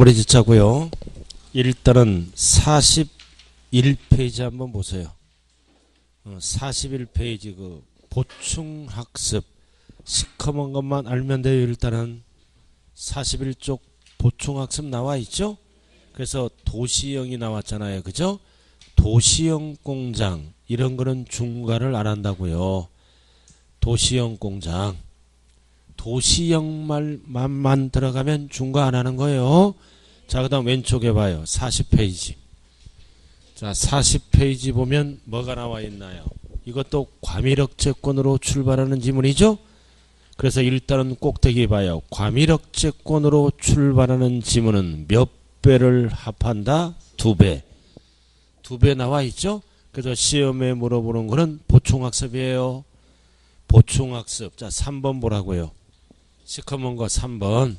마무리 짓자고요. 일단은 41페이지 한번 보세요. 41페이지 그 보충학습 시커먼 것만 알면 돼요. 일단은 41쪽 보충학습 나와 있죠. 그래서 도시형이 나왔잖아요. 그죠? 도시형 공장 이런 거는 중과를 안 한다고요. 도시형 공장 도시형 말만 들어가면 중과 안 하는 거예요. 자, 그 다음 왼쪽에 봐요. 40페이지. 자, 40페이지 보면 뭐가 나와 있나요? 이것도 과밀억제권으로 출발하는 지문이죠. 그래서 일단은 꼭대기 봐요. 과밀억제권으로 출발하는 지문은 몇 배를 합한다? 2배. 2배 나와 있죠. 그래서 시험에 물어보는 거는 보충학습이에요. 보충학습. 자, 3번 보라고요. 시커먼 거 3번.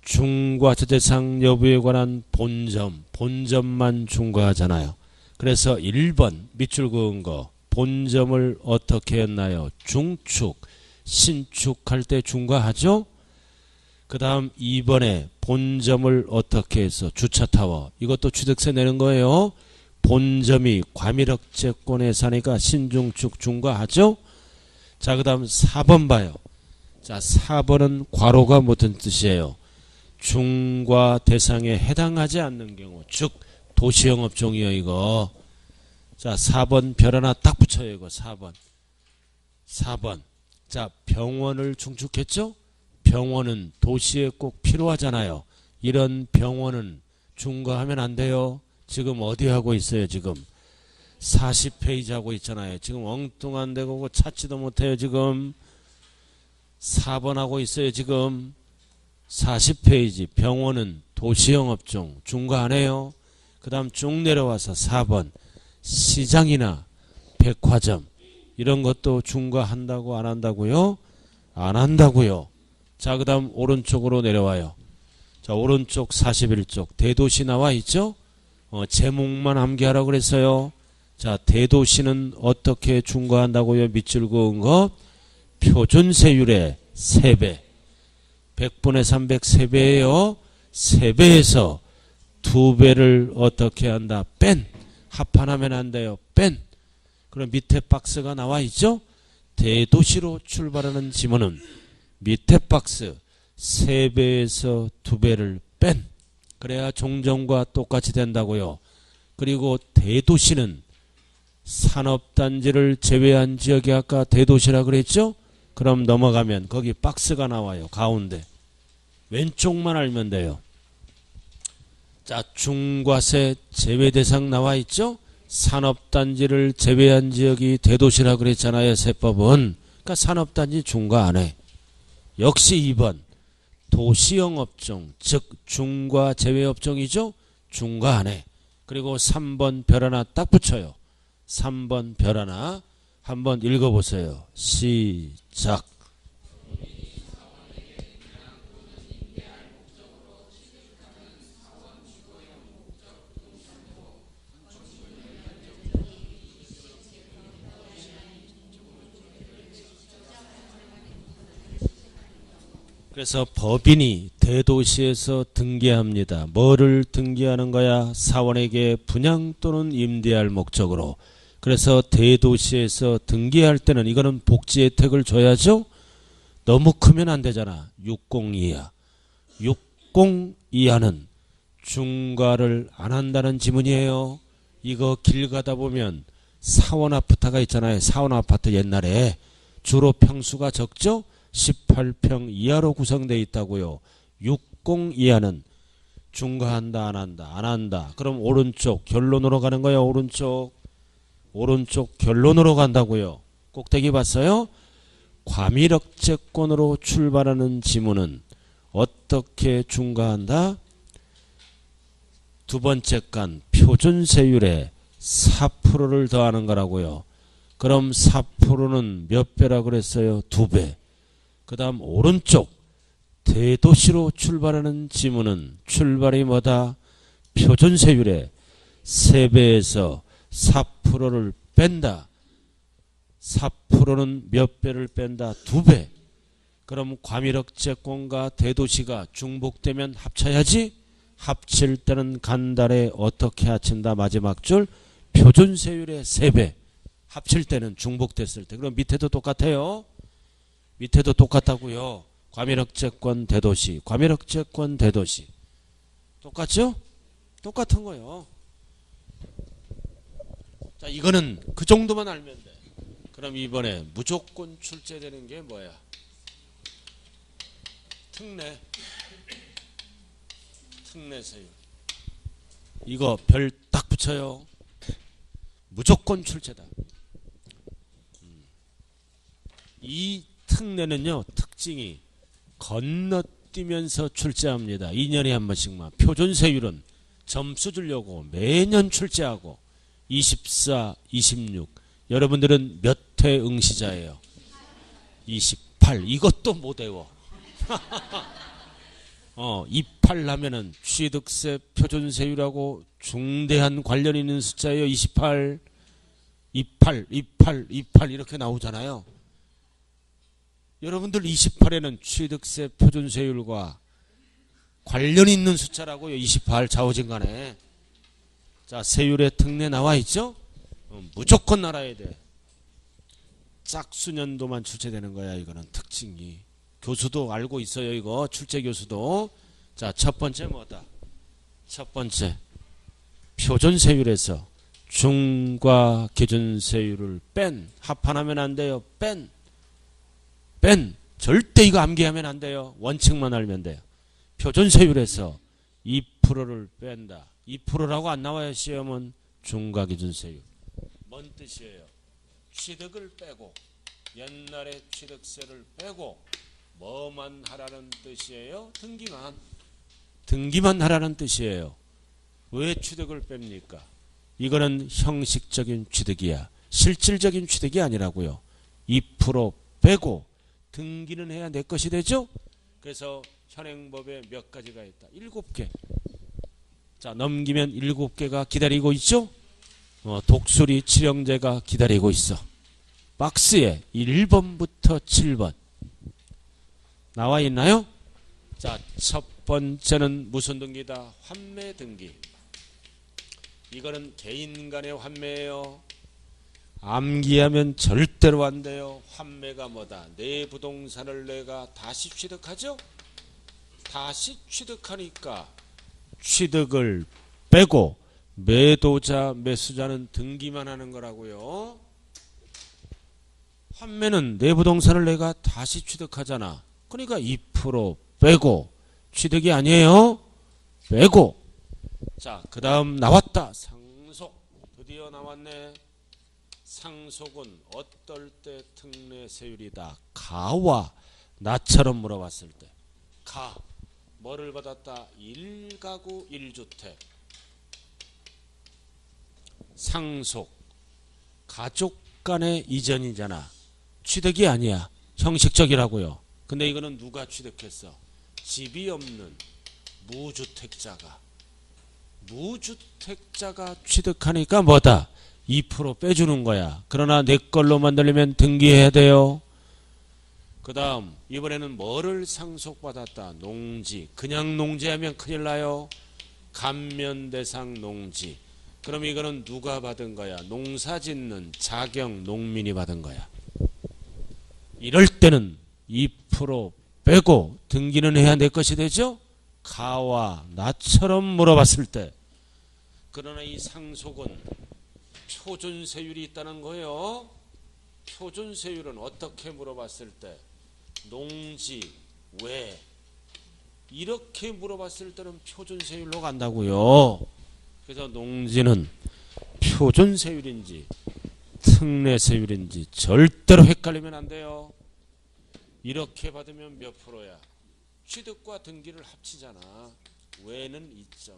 중과처대상 여부에 관한 본점만 중과하잖아요. 그래서 1번 밑줄 그은 거 본점을 어떻게 했나요? 중축, 신축할 때 중과하죠. 그 다음 2번에 본점을 어떻게 해서 주차타워 이것도 취득세 내는 거예요. 본점이 과밀억제권에 사니까 신중축 중과하죠. 자, 그 다음 4번 봐요. 자, 4번은 괄호가 무슨 뜻이에요? 중과 대상에 해당하지 않는 경우, 즉 도시형 업종이요 이거. 자, 4번 별 하나 딱 붙여요 이거. 4번. 자, 병원을 중축했죠. 병원은 도시에 꼭 필요하잖아요. 이런 병원은 중과하면 안 돼요. 지금 어디 하고 있어요? 지금 40페이지 하고 있잖아요. 지금 엉뚱한 데 보고 찾지도 못해요. 지금 4번 하고 있어요. 지금 40페이지 병원은 도시형 업종 중과 안 해요. 그 다음 쭉 내려와서 4번 시장이나 백화점 이런 것도 중과한다고 안 한다고요? 안 한다고요. 자, 그 다음 오른쪽으로 내려와요. 자, 오른쪽 41쪽 대도시 나와 있죠. 제목만 암기하라고 그랬어요. 자, 대도시는 어떻게 중과한다고요? 밑줄 그은 거 표준세율의 3배 100분의 300 3배예요. 3배에서 2배를 어떻게 한다? 뺀. 합판하면 안 돼요. 뺀. 그럼 밑에 박스가 나와 있죠. 대도시로 출발하는 지문은 밑에 박스 3배에서 2배를 뺀. 그래야 종전과 똑같이 된다고요. 그리고 대도시는 산업단지를 제외한 지역이 아까 대도시라 그랬죠. 그럼 넘어가면 거기 박스가 나와요. 가운데 왼쪽만 알면 돼요. 자, 중과세 제외 대상 나와 있죠. 산업단지를 제외한 지역이 대도시라 그랬잖아요. 세법은. 그러니까 산업단지 중과 안 해. 역시 2번 도시형 업종 즉 중과 제외 업종이죠. 중과 안 해. 그리고 3번 별 하나 딱 붙여요. 3번 별 하나 한번 읽어보세요. 시작. 그래서 법인이 대도시에서 등기합니다. 뭐를 등기하는 거야? 사원에게 분양 또는 임대할 목적으로. 그래서 대도시에서 등기할 때는 이거는 복지 혜택을 줘야죠. 너무 크면 안 되잖아. 60 이하. 60 이하는 중과를 안 한다는 지문이에요. 이거 길 가다 보면 사원 아파트가 있잖아요. 사원 아파트 옛날에 주로 평수가 적죠. 18평 이하로 구성되어 있다고요. 60 이하는 중과한다 안 한다? 안 한다. 그럼 오른쪽 결론으로 가는 거야. 오른쪽 결론으로 간다고요. 꼭대기 봤어요? 과밀억제권으로 출발하는 지문은 어떻게 중과한다? 두 번째 간 표준세율에 4%를 더하는 거라고요. 그럼 4%는 몇 배라 그랬어요? 2배. 그 다음 오른쪽 대도시로 출발하는 지문은 출발이 뭐다? 표준세율의 3배에서 4%를 뺀다. 4%는 몇 배를 뺀다? 2배. 그럼 과밀억제권과 대도시가 중복되면 합쳐야지? 합칠 때는 간달에 어떻게 합친다? 마지막 줄 표준세율의 3배. 합칠 때는 중복됐을 때. 그럼 밑에도 똑같아요. 밑에도 똑같다고요. 과밀억제권 대도시, 과밀억제권 대도시. 똑같죠? 똑같은 거요. 자, 이거는 그 정도만 알면 돼. 그럼 이번에 무조건 출제되는 게 뭐야? 특례세율. 이거 별 딱 붙여요. 무조건 출제다. 이 특례는요, 특징이 건너뛰면서 출제합니다. 2년에 한 번씩만. 표준세율은 점수 주려고 매년 출제하고 24, 26. 여러분들은 몇 회 응시자예요? 28. 이것도 못 외워. 28 하면은 취득세 표준세율하고 중대한 관련 있는 숫자예요. 28, 28, 28, 28 이렇게 나오잖아요. 여러분들 28에는 취득세 표준세율과 관련 있는 숫자라고요. 28 좌우진간에. 자, 세율의 특례 나와 있죠? 무조건 알아야 돼. 짝수년도만 출제되는 거야. 이거는 특징이. 교수도 알고 있어요. 이거 출제 교수도. 자, 첫 번째 뭐다? 첫 번째 표준세율에서 중과 기준세율을 뺀. 합판하면 안 돼요. 뺀. 절대 이거 암기하면 안 돼요. 원칙만 알면 돼요. 표준세율에서 2%를 뺀다. 2%라고 안 나와요. 시험은. 중과 기준세율. 뭔 뜻이에요? 취득을 빼고 옛날에 취득세를 빼고 뭐만 하라는 뜻이에요? 등기만 하라는 뜻이에요. 왜 취득을 뺍니까? 이거는 형식적인 취득이야. 실질적인 취득이 아니라고요. 2% 빼고 등기는 해야 내 것이 되죠? 그래서 현행법에 몇 가지가 있다? 7개. 자, 넘기면 7개가 기다리고 있죠? 독수리 칠형제가 기다리고 있어. 박스에 1번부터 7번 나와 있나요? 자, 첫 번째는 무슨 등기다? 환매 등기. 이거는 개인 간의 환매예요. 암기하면 절대로 안 돼요. 환매가 뭐다? 내 부동산을 내가 다시 취득하죠? 다시 취득하니까 취득을 빼고 매도자, 매수자는 등기만 하는 거라고요. 환매는 내 부동산을 내가 다시 취득하잖아. 그러니까 2% 빼고 취득이 아니에요. 빼고. 자, 그 다음 나왔다. 상속. 드디어 나왔네. 상속은 어떨 때 특례세율이다? 가와 나처럼 물어봤을 때. 가. 뭐를 받았다? 1가구 1주택. 상속. 가족 간의 이전이잖아. 취득이 아니야. 형식적이라고요. 근데 이거는 누가 취득했어? 집이 없는 무주택자가 취득하니까 뭐다? 2% 빼주는 거야. 그러나 내 걸로 만들려면 등기해야 돼요. 그 다음 이번에는 뭐를 상속받았다? 농지. 그냥 농지하면 큰일 나요. 감면대상 농지. 그럼 이거는 누가 받은 거야? 농사짓는 자경 농민이 받은 거야. 이럴 때는 2% 빼고 등기는 해야 내 것이 되죠? 가와 나처럼 물어봤을 때. 그러나 이 상속은 표준세율이 있다는 거예요. 표준세율은 어떻게 물어봤을 때? 농지, 왜? 이렇게 물어봤을 때는 표준세율로 간다고요. 그래서 농지는 표준세율인지 특례세율인지 절대로 헷갈리면 안 돼요. 이렇게 받으면 몇 프로야? 취득과 등기를 합치잖아. 왜는 2.8.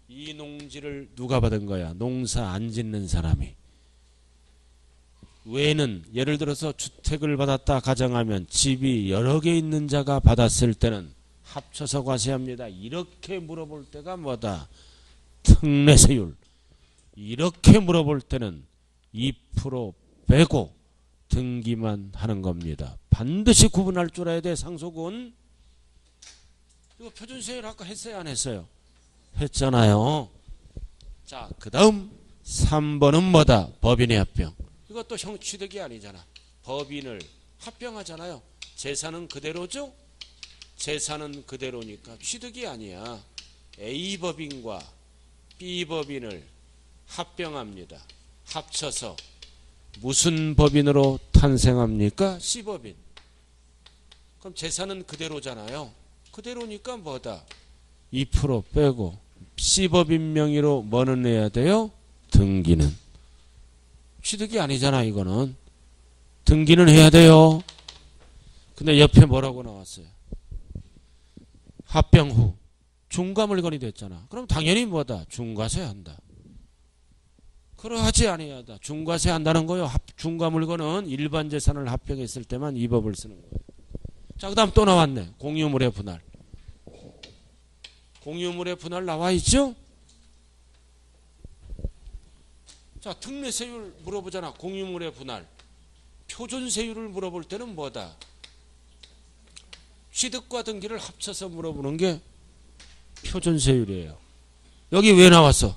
이 농지를 누가 받은 거야? 농사 안 짓는 사람이. 왜는 예를 들어서 주택을 받았다 가정하면 집이 여러 개 있는 자가 받았을 때는 합쳐서 과세합니다. 이렇게 물어볼 때가 뭐다? 특례세율. 이렇게 물어볼 때는 2% 빼고 등기만 하는 겁니다. 반드시 구분할 줄 알아야 돼. 상속은 이거 표준세율 아까 했어요, 안 했어요? 했잖아요. 자, 그 다음 3번은 뭐다? 법인의 합병. 이것도 형 취득이 아니잖아. 법인을 합병하잖아요. 재산은 그대로죠? 재산은 그대로니까 취득이 아니야. A법인과 B법인을 합병합니다. 합쳐서 무슨 법인으로 탄생합니까? C법인. 그럼 재산은 그대로잖아요. 그대로니까 뭐다? 2% 빼고 C법인 명의로 뭐는 내야 돼요? 등기는. 취득이 아니잖아, 이거는. 등기는 해야 돼요. 근데 옆에 뭐라고 나왔어요? 합병 후 중과물건이 됐잖아. 그럼 당연히 뭐다? 중과세 한다. 그러하지 아니하다. 중과세 한다는 거요. 중과물건은 일반 재산을 합병했을 때만 이 법을 쓰는 거예요. 자, 그 다음 또 나왔네. 공유물의 분할. 공유물의 분할 나와 있죠? 자, 특례세율 물어보잖아. 공유물의 분할. 표준세율을 물어볼 때는 뭐다? 취득과 등기를 합쳐서 물어보는 게 표준세율이에요. 여기 왜 나왔어?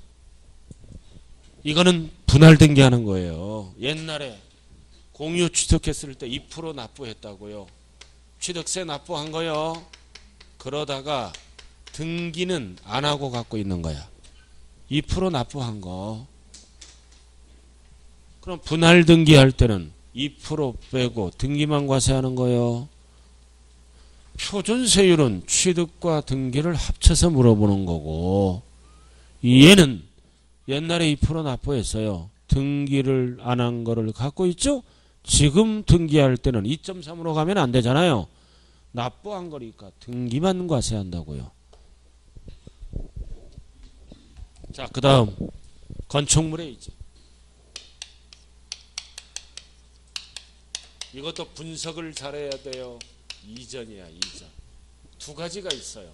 이거는 분할 등기하는 거예요. 옛날에 공유 취득했을 때 2% 납부했다고요. 취득세 납부한 거요. 그러다가 등기는 안 하고 갖고 있는 거야. 2% 납부한 거. 그럼 분할 등기할 때는 2% 빼고 등기만 과세하는 거예요. 표준세율은 취득과 등기를 합쳐서 물어보는 거고, 얘는 옛날에 2% 납부했어요. 등기를 안 한 거를 갖고 있죠? 지금 등기할 때는 2.3으로 가면 안 되잖아요. 납부한 거니까 등기만 과세한다고요. 자, 그 다음 건축물에 있죠. 이것도 분석을 잘해야 돼요. 이전이야, 이전. 두 가지가 있어요.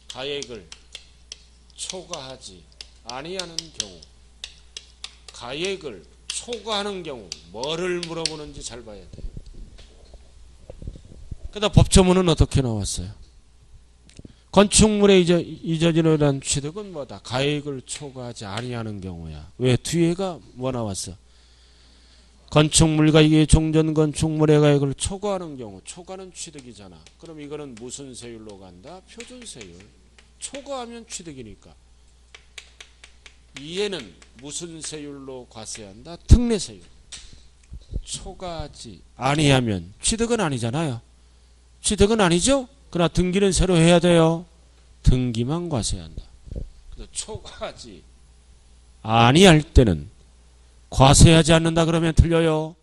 가액을 초과하지 아니하는 경우, 가액을 초과하는 경우 뭐를 물어보는지 잘 봐야 돼요. 그다음 법조문은 어떻게 나왔어요? 건축물의 이전이로 인한 취득은 뭐다? 가액을 초과하지 아니하는 경우야. 왜? 뒤에가 뭐 나왔어? 건축물과 이게 종전 건축물의 가액을 초과하는 경우, 초과는 취득이잖아. 그럼 이거는 무슨 세율로 간다? 표준세율. 초과하면 취득이니까. 얘는 무슨 세율로 과세한다? 특례세율. 초과하지 아니하면 취득은 아니잖아요. 취득은 아니죠? 그러나 등기는 새로 해야 돼요. 등기만 과세한다. 그래서 초과하지 아니할 때는 과세하지 않는다 그러면 틀려요.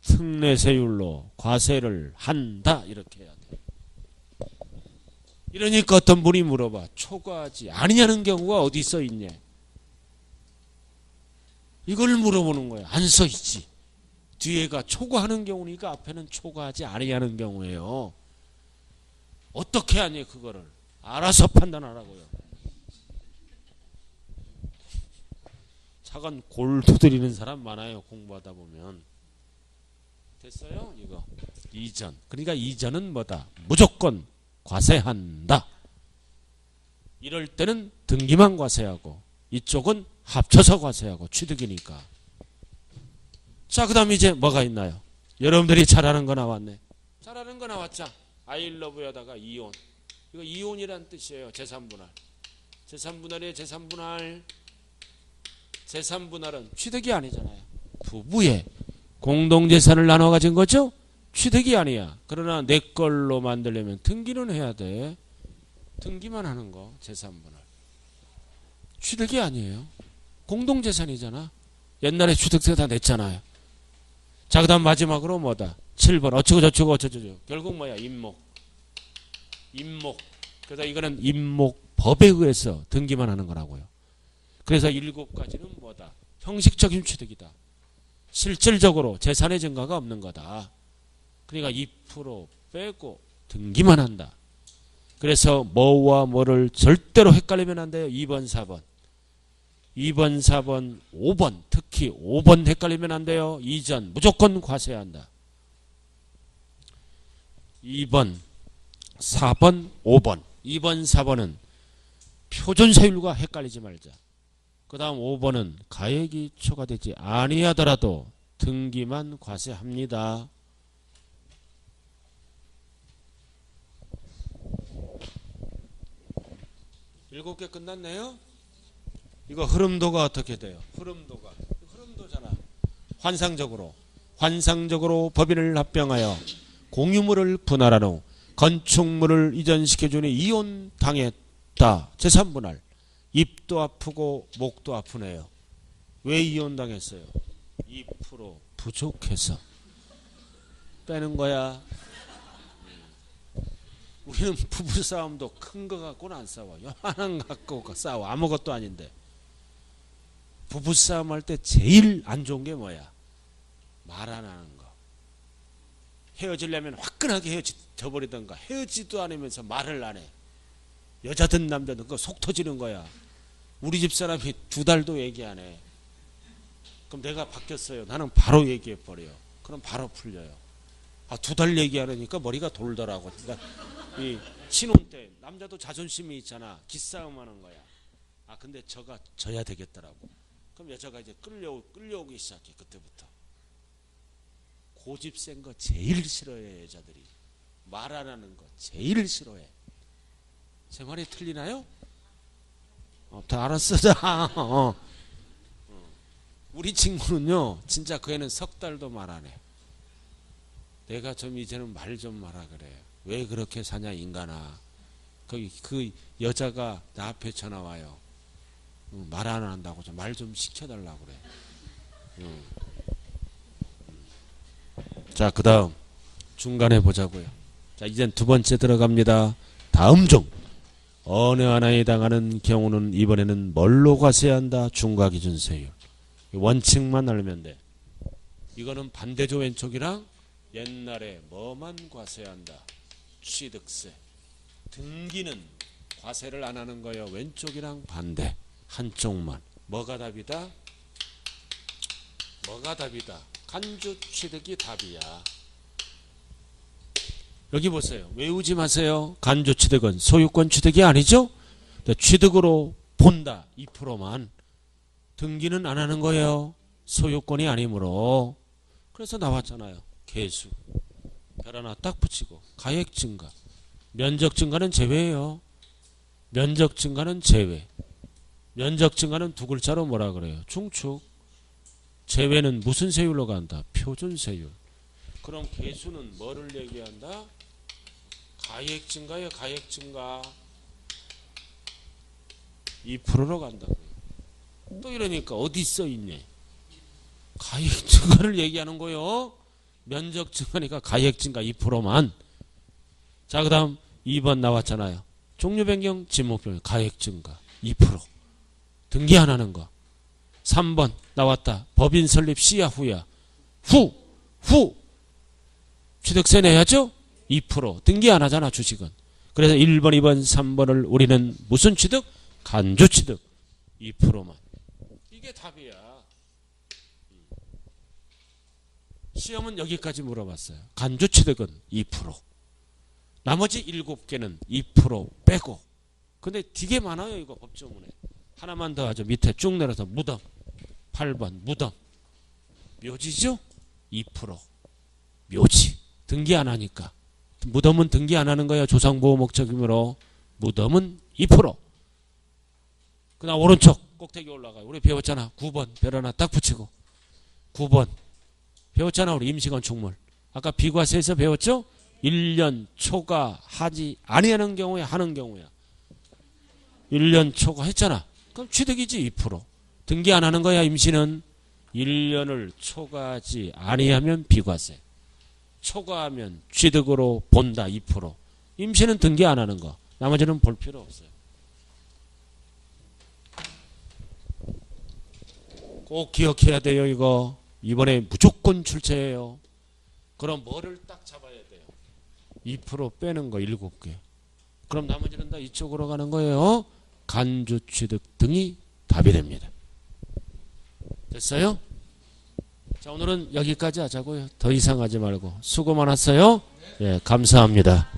특례세율로 과세를 한다 이렇게 해야 돼. 이러니까 어떤 분이 물어봐. 초과하지 아니하는 경우가 어디 써 있냐? 이걸 물어보는 거야. 안 써 있지. 뒤에가 초과하는 경우니까 앞에는 초과하지 아니하는 경우예요. 어떻게 하니 그거를? 알아서 판단하라고요. 차관 골 두드리는 사람 많아요. 공부하다 보면. 됐어요? 이거. 이전. 그러니까 이전은 뭐다? 무조건 과세한다. 이럴 때는 등기만 과세하고 이쪽은 합쳐서 과세하고 취득이니까. 자, 그 다음 이제 뭐가 있나요? 여러분들이 잘 아는 거 나왔네. 잘 아는 거 나왔자. 아이러브에다가 이혼. 이거 이혼이란 뜻이에요. 재산분할. 재산분할이에요. 재산분할. 재산분할은 취득이 아니잖아요. 부부의 공동재산을 나눠 가진 거죠? 취득이 아니야. 그러나 내 걸로 만들려면 등기는 해야 돼. 등기만 하는 거 재산분할. 취득이 아니에요. 공동재산이잖아. 옛날에 취득세 다 냈잖아요. 자, 그 다음 마지막으로 뭐다? 7번 어쩌고 저쩌고 어쩌고 결국 뭐야? 임목. 임목. 그래서 이거는 임목법에 의해서 등기만 하는 거라고요. 그래서 7가지는 뭐다? 형식적인 취득이다. 실질적으로 재산의 증가가 없는 거다. 그러니까 2% 빼고 등기만 한다. 그래서 뭐와 뭐를 절대로 헷갈리면 안 돼요. 2번, 4번. 2번, 4번, 5번. 특히 5번 헷갈리면 안 돼요. 이전 무조건 과세한다. 2번, 4번, 5번. 2번, 4번은 표준세율과 헷갈리지 말자. 그 다음 5번은 가액이 초과되지 아니하더라도 등기만 과세합니다. 일곱 개 끝났네요. 이거 흐름도가 어떻게 돼요? 흐름도잖아. 환상적으로 법인을 합병하여 공유물을 분할한 후 건축물을 이전시켜주니 이혼당했다. 재산분할. 입도 아프고 목도 아프네요. 왜 이혼당했어요? 2% 부족해서 빼는 거야. 우리는 부부싸움도 큰 거 갖고는 안 싸워. 요만한 거 갖고 싸워. 아무것도 아닌데. 부부싸움 할 때 제일 안 좋은 게 뭐야? 말 안 하는 거. 헤어지려면 화끈하게 헤어져버리던가 헤어지도 않으면서 말을 안 해. 여자든 남자든 그거 속 터지는 거야. 우리 집 사람이 2달도 얘기 안 해. 그럼 내가 바뀌었어요. 나는 바로 얘기해 버려. 그럼 바로 풀려요. 2달 얘기 안 하니까 머리가 돌더라고. 그러니까 이 신혼 때 남자도 자존심이 있잖아. 기싸움 하는 거야. 근데 저가 져야 되겠더라고. 그럼 여자가 이제 끌려오기 시작해. 그때부터. 고집 센 거 제일 싫어해. 여자들이 말 안 하는 거 제일 싫어해. 제 말이 틀리나요? 다 알았어. 우리 친구는요 진짜 그 애는 석 달도 말 안 해. 내가 좀 이제는 말 좀 마라 그래. 왜 그렇게 사냐 인간아. 거기 그 여자가 나 앞에 전화 와요. 말 안 한다고 말 좀 시켜달라고 그래. 자, 그 다음 중간에 보자고요. 자, 이젠 두 번째 들어갑니다. 다음 중 어느 하나에 해당하는 경우는 이번에는 뭘로 과세한다? 중과기준세율. 원칙만 알면 돼. 이거는 반대죠. 왼쪽이랑 옛날에 뭐만 과세한다? 취득세. 등기는 과세를 안 하는 거예요. 왼쪽이랑 반대. 한쪽만. 뭐가 답이다? 간주취득이 답이야. 여기 보세요. 외우지 마세요. 간주취득은 소유권 취득이 아니죠? 취득으로 본다. 2%만. 등기는 안 하는 거예요. 소유권이 아니므로. 그래서 나왔잖아요. 개수. 별 하나 딱 붙이고. 가액 증가. 면적 증가는 제외예요. 면적 증가는 제외. 면적 증가는 두 글자로 뭐라 그래요? 중축. 제외는 무슨 세율로 간다? 표준세율. 그럼 개수는 뭐를 얘기한다? 가액 증가예요. 가액 증가. 2%로 간다고요. 또 이러니까 어디 써 있네. 가액 증가를 얘기하는 거요. 면적 증가니까 가액 증가 2%만. 자, 그 다음 2번 나왔잖아요. 종류 변경, 지목 변경, 가액 증가 2%. 등기 안 하는 거. 3번 나왔다. 법인 설립 시야 후야. 후. 취득세 내야죠? 2%. 등기 안 하잖아 주식은. 그래서 1번, 2번, 3번을 우리는 무슨 취득? 간주취득 2%만. 이게 답이야. 시험은 여기까지 물어봤어요. 간주취득은 2%. 나머지 7개는 2% 빼고. 근데 되게 많아요 이거 법조문에. 하나만 더 하죠. 밑에 쭉 내려서 무덤. 8번 무덤. 묘지죠? 2%. 묘지. 등기 안 하니까. 무덤은 등기 안 하는 거예요. 조상보호 목적이므로. 무덤은 2%. 그 다음 오른쪽 꼭대기 올라가요. 우리 배웠잖아. 9번 별 하나 딱 붙이고. 9번 배웠잖아. 우리 임시건축물. 아까 비과세에서 배웠죠? 1년 초과하지 아니하는 경우에 하는 경우야. 1년 초과했잖아. 그럼 취득이지 2%. 등기 안 하는 거야. 임시는 1년을 초과하지 아니하면 비과세. 초과하면 취득으로 본다 2%. 임시는 등기 안 하는 거. 나머지는 볼 필요 없어요. 꼭 기억해야 돼요. 이거 이번에 무조건 출제해요. 그럼 뭐를 딱 잡아야 돼요? 2% 빼는 거 7개. 그럼 나머지는 다 이쪽으로 가는 거예요. 간주취득 등이 답이 됩니다. 됐어요? 자, 오늘은 여기까지 하자고요. 더 이상 하지 말고. 수고 많았어요. 예, 감사합니다.